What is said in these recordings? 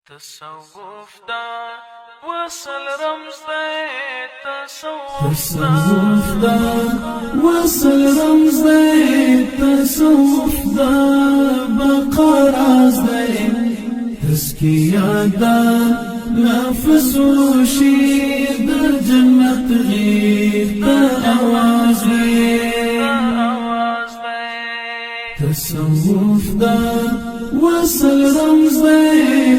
تصوف دا وصل رمز دی تصوف دا وصل رمز دی تصوف دا بقا راز دی تزکیه دا نفس وشی دا جنت غیب دا آواز دی تصوف دا وصل رمز دی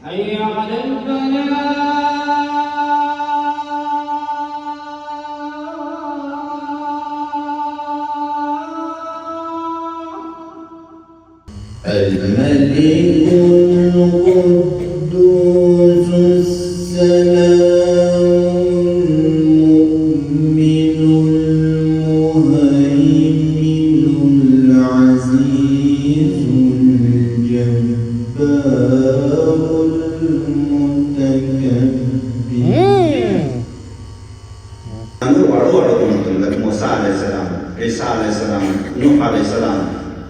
حي على الفلاح الملك القدوس السلام المؤمن المهيمن العزيز الجبار المتكبر موسى عليه السلام عيسى عليه السلام نوح عليه السلام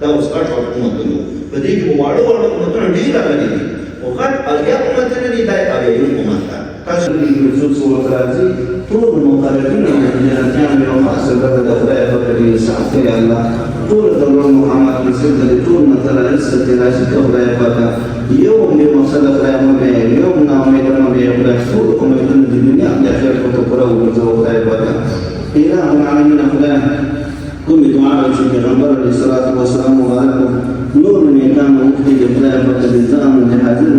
دا اوس غټ حکومتونه په دې کې واړه حکومتونه ډېر راغلي دي او غټ اویا حکومتونه دي دا اویا حکومت ده تاسو د یوسف سورت راځي ټول مقررین او جنتیان یو خاصه ده د خدای په دې ساتي الله ټول د محمد رسول الله ټول مثلا رسول الله چې خدای پاک یو می مسله خدای مونږ یو نامه د نبی خدای ټول کومه د دنیا د آخرت په پوره ورځو خدای پاک الہ العالمین خدای کوم دعا چې پیغمبر علیه الصلاۃ والسلام مبارک نور من کان مخدی خدای پاک د ځان د حاضر